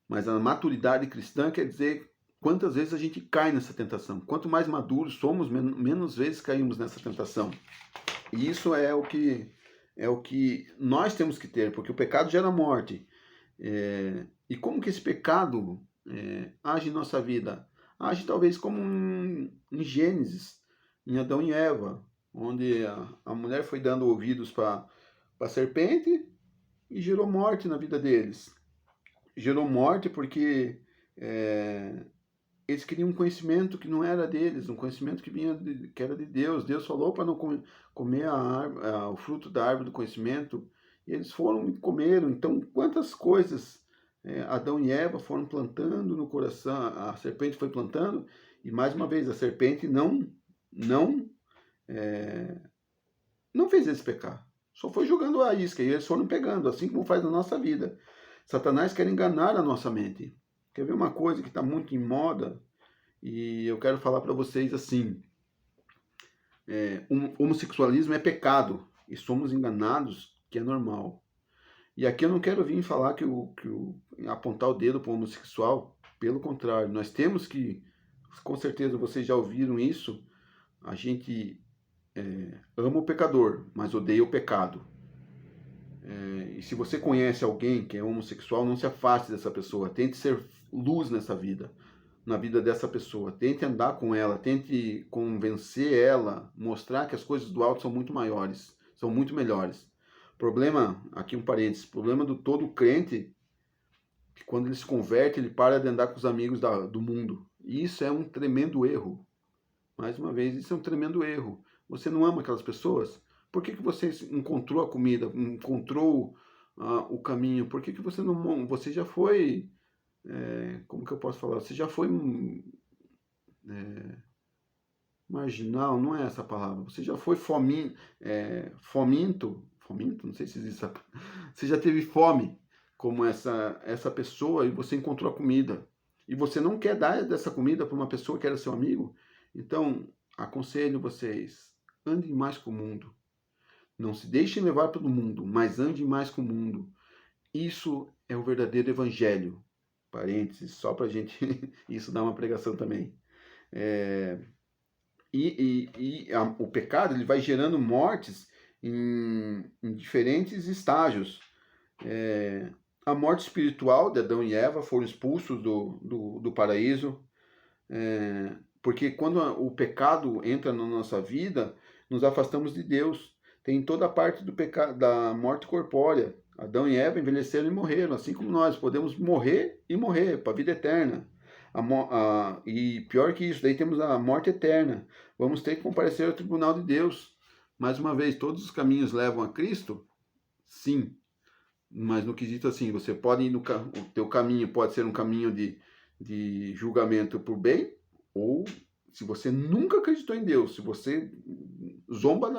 Mas a maturidade cristã quer dizer quantas vezes a gente cai nessa tentação. Quanto mais maduros somos, menos vezes caímos nessa tentação. E isso é o que nós temos que ter, porque o pecado gera morte. E como que esse pecado age em nossa vida? Age talvez como em Gênesis, em Adão e Eva, onde a mulher foi dando ouvidos para a serpente e gerou morte na vida deles. Gerou morte porque eles queriam um conhecimento que não era deles, um conhecimento que era de Deus. Deus falou para não comer o fruto da árvore do conhecimento, e eles foram e comeram. Então, quantas coisas Adão e Eva foram plantando no coração, a serpente foi plantando, e mais uma vez, a serpente não fez eles pecar. Só foi jogando a isca, e eles foram pegando, assim como faz na nossa vida. Satanás quer enganar a nossa mente. Quer ver uma coisa que está muito em moda? E eu quero falar para vocês assim: homossexualismo é pecado e somos enganados que é normal. E aqui eu não quero vir falar apontar o dedo para o homossexual. Pelo contrário, nós temos que, com certeza vocês já ouviram isso, a gente ama o pecador, mas odeia o pecado. E se você conhece alguém que é homossexual, não se afaste dessa pessoa. Tente ser luz na vida dessa pessoa. Tente andar com ela, tente convencer ela, mostrar que as coisas do alto são muito maiores, são muito melhores. Problema, aqui um parênteses, problema do todo crente, que quando ele se converte, ele para de andar com os amigos do mundo. E isso é um tremendo erro. Mais uma vez, isso é um tremendo erro. Você não ama aquelas pessoas? Por que você encontrou a comida, encontrou o caminho? Por que você não... Você já foi... como que eu posso falar? Você já foi marginal, não é essa palavra. Você já foi faminto, não sei se existe. Você já teve fome como essa pessoa e você encontrou a comida. E você não quer dar dessa comida para uma pessoa que era seu amigo? Então, aconselho vocês, andem mais com o mundo. Não se deixem levar pelo mundo, mas andem mais com o mundo. Isso é o verdadeiro evangelho. Parênteses, só para a gente isso dá uma pregação também. O pecado ele vai gerando mortes em diferentes estágios. A morte espiritual de Adão e Eva foram expulsos do paraíso, porque quando o pecado entra na nossa vida, nos afastamos de Deus. Tem toda a parte do pecado, da morte corpórea. Adão e Eva envelheceram e morreram, assim como nós podemos morrer e morrer para a vida eterna. E pior que isso, daí temos a morte eterna. Vamos ter que comparecer ao tribunal de Deus. Mais uma vez, todos os caminhos levam a Cristo? Sim. Mas no quesito assim, você pode ir o teu caminho pode ser um caminho de julgamento por bem, ou se você nunca acreditou em Deus, se você zomba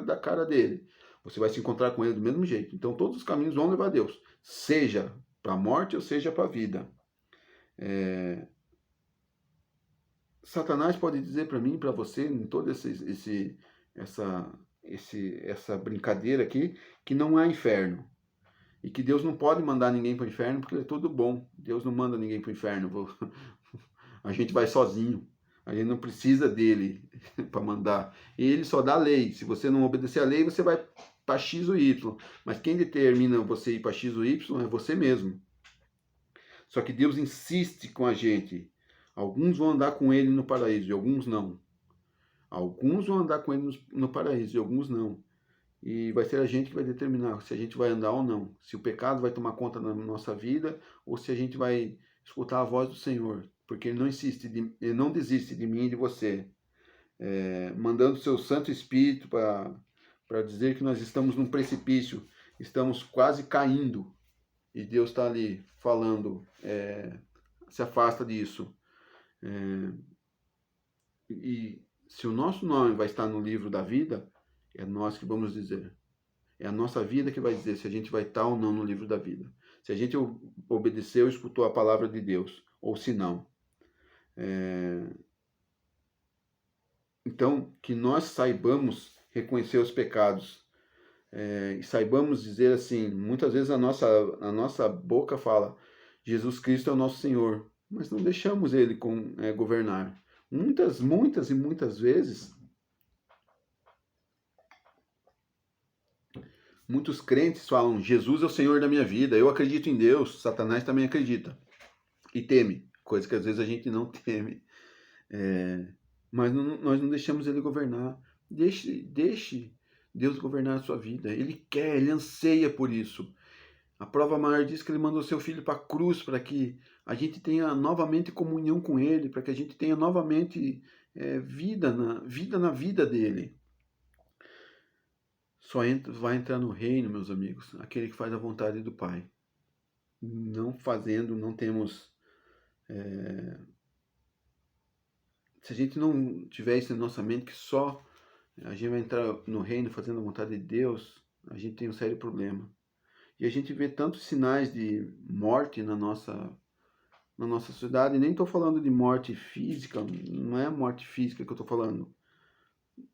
da cara dele, você vai se encontrar com ele do mesmo jeito. Então todos os caminhos vão levar a Deus, seja para a morte ou seja para a vida. Satanás pode dizer para mim e para você, em toda essa brincadeira aqui, que não há inferno. E que Deus não pode mandar ninguém para o inferno porque ele é todo bom. Deus não manda ninguém para o inferno. A gente vai sozinho. A gente não precisa dele para mandar. Ele só dá lei. Se você não obedecer a lei, você vai para X ou Y. Mas quem determina você ir para X ou Y é você mesmo. Só que Deus insiste com a gente. Alguns vão andar com ele no paraíso e alguns não. Alguns vão andar com ele no paraíso e alguns não. E vai ser a gente que vai determinar se a gente vai andar ou não. Se o pecado vai tomar conta da nossa vida ou se a gente vai escutar a voz do Senhor. Porque Ele não desiste de mim e de você. Mandando o seu Santo Espírito para dizer que nós estamos num precipício, estamos quase caindo. E Deus está ali falando, se afasta disso. E se o nosso nome vai estar no livro da vida, é nós que vamos dizer. É a nossa vida que vai dizer se a gente vai estar ou não no livro da vida. Se a gente obedeceu, escutou a palavra de Deus, ou se não. Então, que nós saibamos reconhecer os pecados. E saibamos dizer assim, muitas vezes a nossa boca fala, Jesus Cristo é o nosso Senhor, mas não deixamos Ele governar. Muitas e muitas vezes, muitos crentes falam, Jesus é o Senhor da minha vida, eu acredito em Deus, Satanás também acredita e teme, coisa que às vezes a gente não teme. Mas nós não deixamos Ele governar. Deixe Deus governar a sua vida. Ele quer, Ele anseia por isso. A prova maior diz que Ele mandou seu Filho para a cruz para que a gente tenha novamente comunhão com Ele, para que a gente tenha novamente vida na vida dEle. Só vai entrar no reino, meus amigos, aquele que faz a vontade do Pai. Não fazendo, não temos... Se a gente não tiver isso na nossa mente, que só a gente vai entrar no reino fazendo a vontade de Deus, a gente tem um sério problema. E a gente vê tantos sinais de morte na nossa sociedade, e nem estou falando de morte física, não é morte física que eu estou falando.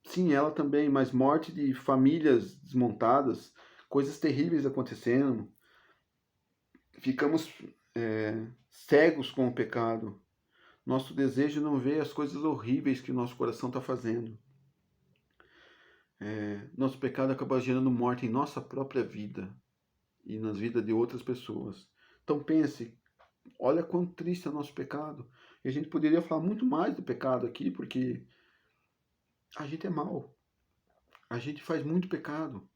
Sim, ela também, mas morte de famílias desmontadas, coisas terríveis acontecendo. Ficamos cegos com o pecado. Nosso desejo não vê as coisas horríveis que o nosso coração está fazendo. Nosso pecado acaba gerando morte em nossa própria vida e nas vidas de outras pessoas. Então pense, olha quão triste é o nosso pecado. E a gente poderia falar muito mais do pecado aqui, porque a gente é mau. A gente faz muito pecado.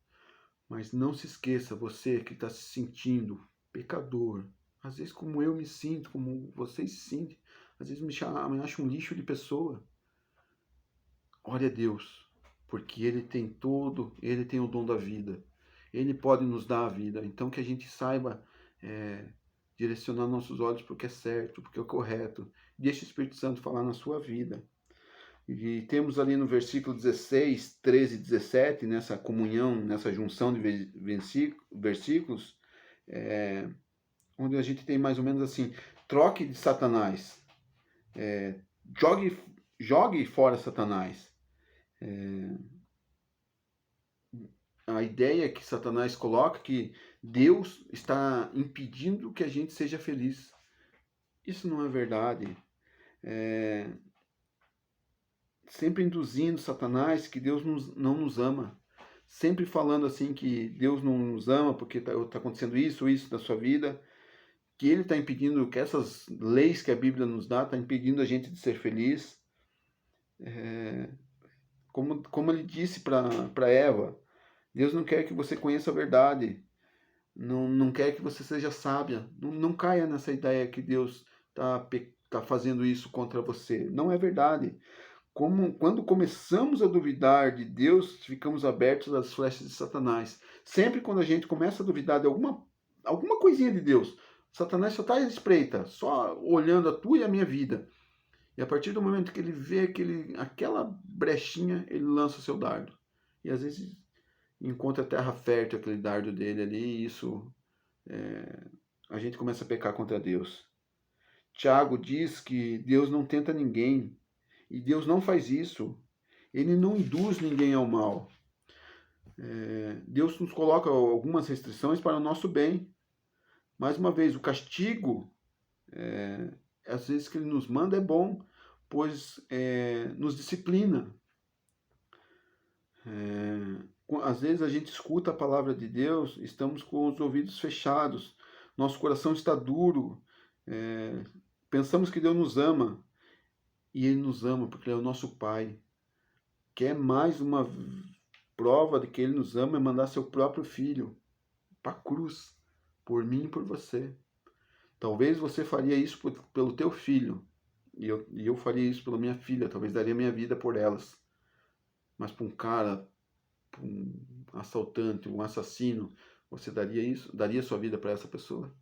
Mas não se esqueça, você que está se sentindo pecador, às vezes como eu me sinto, como vocês se sentem, às vezes me acho um lixo de pessoa. Ore a Deus, porque Ele tem o dom da vida. Ele pode nos dar a vida. Então que a gente saiba direcionar nossos olhos para o que é certo, para o que é correto. Deixe o Espírito Santo falar na sua vida. E temos ali no versículo 16, 13 e 17, nessa comunhão, nessa junção de versículos, onde a gente tem mais ou menos assim, troque de Satanás, jogue fora Satanás. A ideia que Satanás coloca que Deus está impedindo que a gente seja feliz. Isso não é verdade. Sempre induzindo Satanás que Deus não nos ama. Sempre falando assim que Deus não nos ama porque está acontecendo isso na sua vida. Que Ele está impedindo, que essas leis que a Bíblia nos dá, está impedindo a gente de ser feliz. Como Ele disse para Eva, Deus não quer que você conheça a verdade. Não quer que você seja sábia. Não caia nessa ideia que Deus está fazendo isso contra você. Não é verdade. Quando começamos a duvidar de Deus, ficamos abertos às flechas de Satanás. Sempre quando a gente começa a duvidar de alguma coisinha de Deus, Satanás só está à espreita, só olhando a tua e a minha vida. E a partir do momento que ele vê aquela brechinha, ele lança o seu dardo. E às vezes encontra a terra fértil, aquele dardo dele ali, e isso a gente começa a pecar contra Deus. Tiago diz que Deus não tenta ninguém, e Deus não faz isso. Ele não induz ninguém ao mal. Deus nos coloca algumas restrições para o nosso bem. Mais uma vez, o castigo, às vezes que Ele nos manda é bom, pois nos disciplina. Às vezes a gente escuta a palavra de Deus, estamos com os ouvidos fechados, nosso coração está duro, pensamos que Deus nos ama, e Ele nos ama porque Ele é o nosso Pai. Quer mais uma prova de que Ele nos ama é mandar seu próprio Filho para a cruz, por mim e por você. Talvez você faria isso pelo teu filho, e eu faria isso pela minha filha, talvez daria minha vida por elas. Mas para um cara, para um assaltante, um assassino, você daria isso? Daria sua vida para essa pessoa?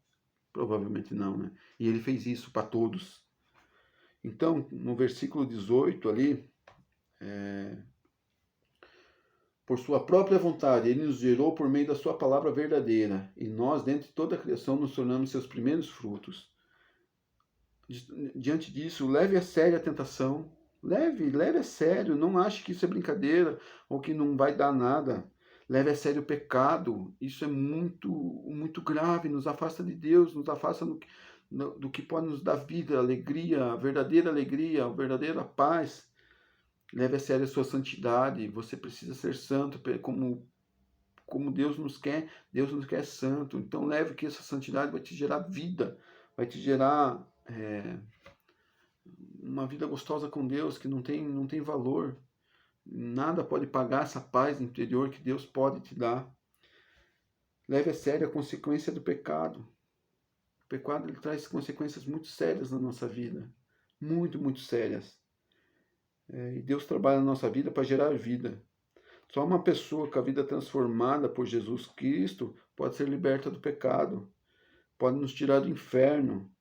Provavelmente não, né? E ele fez isso para todos. Então, no versículo 18 ali, por sua própria vontade, ele nos gerou por meio da sua palavra verdadeira, e nós, dentre toda a criação, nos tornamos seus primeiros frutos. Diante disso, leve a sério a tentação, leve a sério, não ache que isso é brincadeira ou que não vai dar nada. Leve a sério o pecado, isso é muito grave, nos afasta de Deus, nos afasta do que pode nos dar vida, alegria, a verdadeira paz. Leve a sério a sua santidade, você precisa ser santo, como Deus nos quer santo. Então leve que essa santidade vai te gerar vida, vai te gerar uma vida gostosa com Deus, que não tem valor. Nada pode pagar essa paz interior que Deus pode te dar. Leve a sério a consequência do pecado. O pecado ele traz consequências muito sérias na nossa vida. Muito sérias. E Deus trabalha na nossa vida para gerar vida. Só uma pessoa com a vida transformada por Jesus Cristo pode ser liberta do pecado. Pode nos tirar do inferno.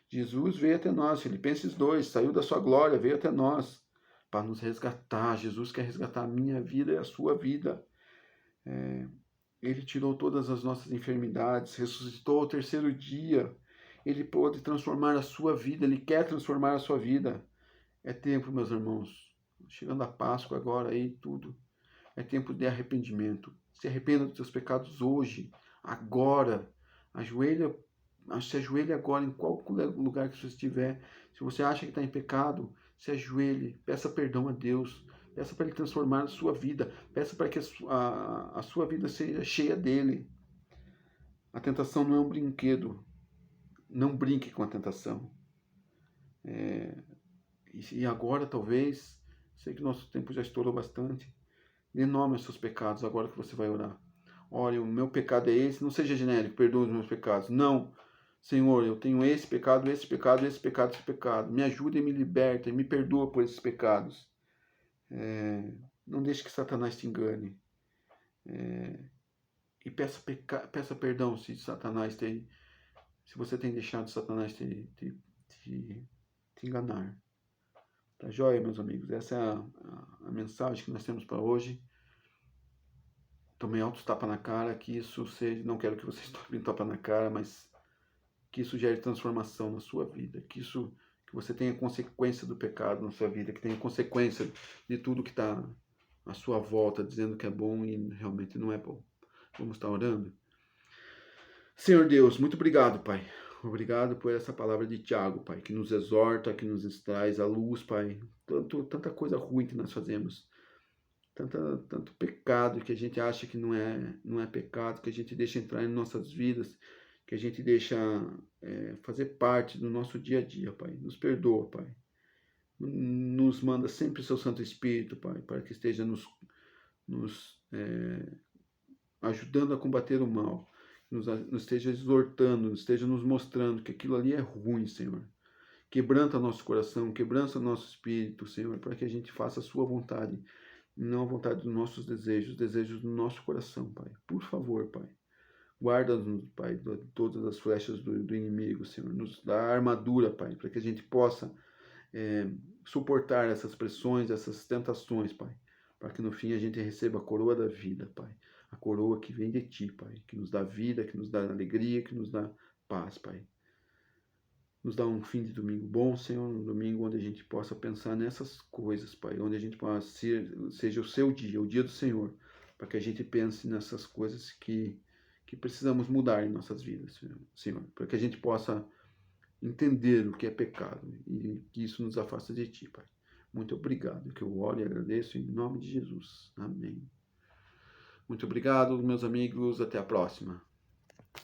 Jesus veio até nós, Filipenses 2, saiu da sua glória, veio até nós para nos resgatar. Jesus quer resgatar a minha vida e a sua vida. Ele tirou todas as nossas enfermidades, ressuscitou ao terceiro dia. Ele pode transformar a sua vida, Ele quer transformar a sua vida. É tempo, meus irmãos, chegando a Páscoa agora aí, tudo. É tempo de arrependimento. Se arrependa dos seus pecados hoje, agora. Se ajoelhe agora em qualquer lugar que você estiver. Se você acha que está em pecado, se ajoelhe, peça perdão a Deus. Peça para Ele transformar a sua vida. Peça para que a sua vida seja cheia dEle. A tentação não é um brinquedo. Não brinque com a tentação. E agora, talvez, sei que nosso tempo já estourou bastante. Dê nome aos seus pecados agora que você vai orar. Olha, o meu pecado é esse. Não seja genérico, perdoa os meus pecados. Não. Senhor, eu tenho esse pecado, esse pecado, esse pecado, esse pecado. Me ajuda e me liberta e me perdoa por esses pecados. Não deixe que Satanás te engane. E peça perdão se você tem deixado Satanás te enganar. Tá joia, meus amigos? Essa é a mensagem que nós temos para hoje. Tomei altos tapas na cara, que isso seja... Não quero que vocês tomem tapa na cara, mas que isso gere transformação na sua vida. Que você tenha consequência do pecado na sua vida, que tenha consequência de tudo que está à sua volta, dizendo que é bom e realmente não é bom. Vamos estar orando? Senhor Deus, muito obrigado, Pai. Obrigado por essa palavra de Tiago, Pai, que nos exorta, que nos traz à luz, Pai. Tanta coisa ruim que nós fazemos. Tanto pecado que a gente acha que não é pecado, que a gente deixa entrar em nossas vidas, que a gente deixa fazer parte do nosso dia a dia, Pai. Nos perdoa, Pai. Nos manda sempre o seu Santo Espírito, Pai, para que esteja nos ajudando a combater o mal, nos esteja exortando, esteja nos mostrando que aquilo ali é ruim, Senhor. Quebranta nosso coração, quebranta nosso espírito, Senhor, para que a gente faça a sua vontade, não a vontade dos nossos desejos, desejos do nosso coração, Pai. Por favor, Pai. Guarda-nos, Pai, de todas as flechas do inimigo, Senhor. Nos dá armadura, Pai, para que a gente possa suportar essas pressões, essas tentações, Pai. Para que no fim a gente receba a coroa da vida, Pai. A coroa que vem de Ti, Pai. Que nos dá vida, que nos dá alegria, que nos dá paz, Pai. Nos dá um fim de domingo bom, Senhor, um domingo onde a gente possa pensar nessas coisas, Pai, onde a gente possa seja o seu dia, o dia do Senhor, para que a gente pense nessas coisas que precisamos mudar em nossas vidas, Senhor, para que a gente possa entender o que é pecado e que isso nos afasta de Ti, Pai. Muito obrigado, que eu oro e agradeço em nome de Jesus. Amém. Muito obrigado, meus amigos, até a próxima.